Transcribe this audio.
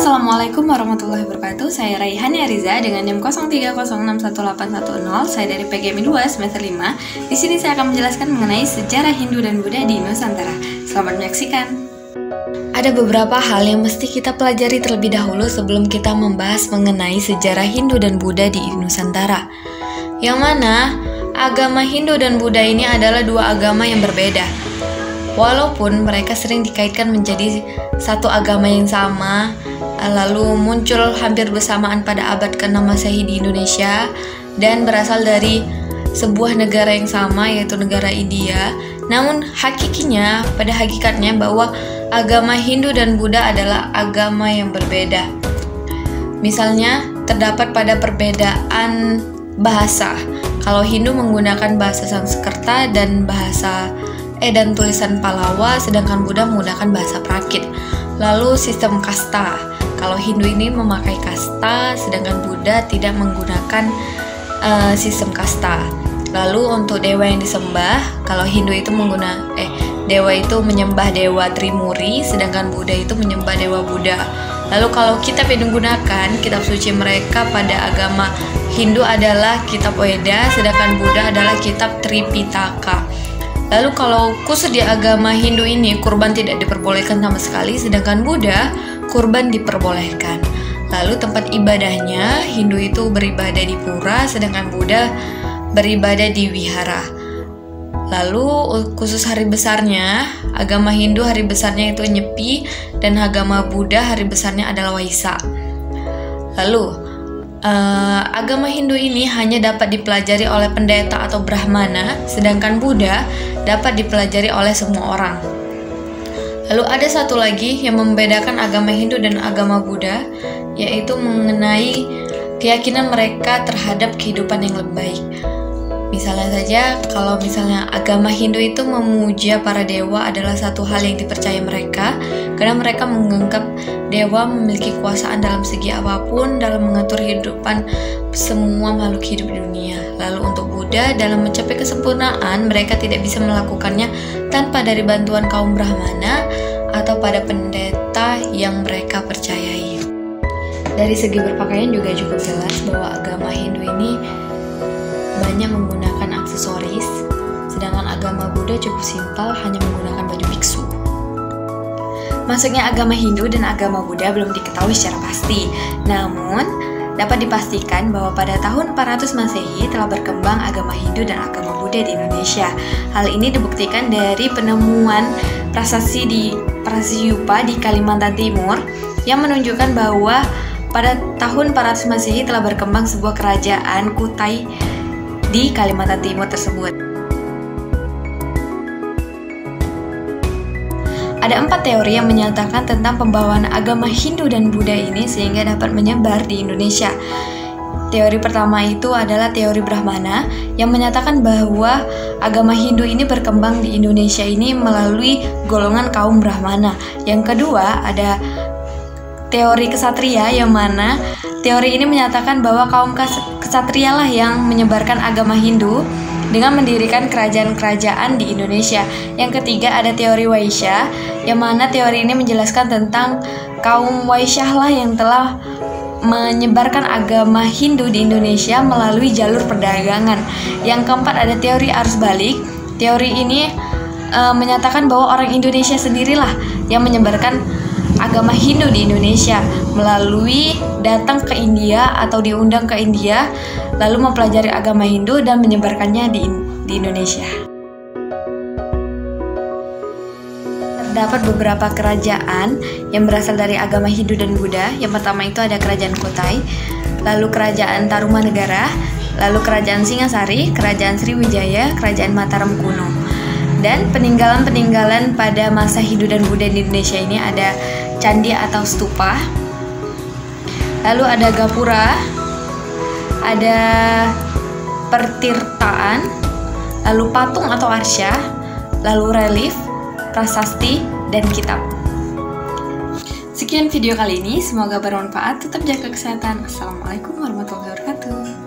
Assalamualaikum warahmatullahi wabarakatuh. Saya Raihani Ariza dengan NIM 03061810. Saya dari PGMI 2 semester 5. Di sini saya akan menjelaskan mengenai sejarah Hindu dan Buddha di Nusantara. Selamat menyaksikan. Ada beberapa hal yang mesti kita pelajari terlebih dahulu sebelum kita membahas mengenai sejarah Hindu dan Buddha di Nusantara. Yang mana agama Hindu dan Buddha ini adalah dua agama yang berbeda. Walaupun mereka sering dikaitkan menjadi satu agama yang sama, lalu muncul hampir bersamaan pada abad ke-6 Masehi di Indonesia dan berasal dari sebuah negara yang sama, yaitu negara India. Namun pada hakikatnya bahwa agama Hindu dan Buddha adalah agama yang berbeda. Misalnya terdapat pada perbedaan bahasa. Kalau Hindu menggunakan bahasa Sanskerta dan dan tulisan Pallava, sedangkan Buddha menggunakan bahasa Prakrit. Lalu sistem kasta. Kalau Hindu ini memakai kasta, sedangkan Buddha tidak menggunakan sistem kasta. Lalu untuk dewa yang disembah, kalau Hindu itu dewa itu menyembah dewa Trimurti, sedangkan Buddha itu menyembah dewa Buddha. Lalu kalau kitab yang digunakan, kitab suci mereka pada agama Hindu adalah kitab Weda, sedangkan Buddha adalah kitab Tripitaka. Lalu kalau khusus di agama Hindu ini kurban tidak diperbolehkan sama sekali, sedangkan Buddha kurban diperbolehkan. Lalu tempat ibadahnya, Hindu itu beribadah di pura, sedangkan Buddha beribadah di wihara. Lalu khusus hari besarnya, agama Hindu hari besarnya itu Nyepi, dan agama Buddha hari besarnya adalah Waisak. Lalu agama Hindu ini hanya dapat dipelajari oleh pendeta atau Brahmana, sedangkan Buddha dapat dipelajari oleh semua orang. Lalu ada satu lagi yang membedakan agama Hindu dan agama Buddha, yaitu mengenai keyakinan mereka terhadap kehidupan yang lebih baik. Misalnya saja, kalau misalnya agama Hindu itu memuja para dewa adalah satu hal yang dipercaya mereka, karena mereka menganggap dewa memiliki kekuasaan dalam segi apapun dalam mengatur kehidupan semua makhluk hidup di dunia. Lalu untuk Buddha, dalam mencapai kesempurnaan, mereka tidak bisa melakukannya tanpa dari bantuan kaum Brahmana atau pada pendeta yang mereka percayai. Dari segi berpakaian juga cukup jelas bahwa agama Hindu ini banyak menggunakan aksesoris, sedangkan agama Buddha cukup simpel, hanya menggunakan baju biksu. Masuknya agama Hindu dan agama Buddha belum diketahui secara pasti, namun dapat dipastikan bahwa pada tahun 400 Masehi telah berkembang agama Hindu dan agama Buddha di Indonesia. Hal ini dibuktikan dari penemuan prasasti di Prasyupa di Kalimantan Timur yang menunjukkan bahwa pada tahun 400 Masehi telah berkembang sebuah kerajaan Kutai di Kalimantan Timur tersebut. Ada 4 teori yang menyatakan tentang pembawaan agama Hindu dan Buddha ini sehingga dapat menyebar di Indonesia. Teori pertama itu adalah teori Brahmana yang menyatakan bahwa agama Hindu ini berkembang di Indonesia ini melalui golongan kaum Brahmana. Yang kedua ada teori kesatria, yang mana teori ini menyatakan bahwa kaum kesatria lah yang menyebarkan agama Hindu dengan mendirikan kerajaan-kerajaan di Indonesia. Yang ketiga ada teori Waisya, yang mana teori ini menjelaskan tentang kaum Waisyah lah yang telah menyebarkan agama Hindu di Indonesia melalui jalur perdagangan. Yang keempat ada teori arus balik. Teori ini menyatakan bahwa orang Indonesia sendirilah yang menyebarkan agama Hindu di Indonesia melalui datang ke India atau diundang ke India lalu mempelajari agama Hindu dan menyebarkannya di Indonesia. Terdapat beberapa kerajaan yang berasal dari agama Hindu dan Buddha. Yang pertama itu ada kerajaan Kutai, lalu kerajaan Tarumanegara, lalu kerajaan Singasari, kerajaan Sriwijaya, kerajaan Mataram kuno. Dan peninggalan-peninggalan pada masa Hindu dan Buddha di Indonesia ini ada candi atau stupa, lalu ada gapura, ada pertirtaan, lalu patung atau arsya, lalu relief, prasasti, dan kitab. Sekian video kali ini, semoga bermanfaat. Tetap jaga kesehatan. Assalamualaikum warahmatullahi wabarakatuh.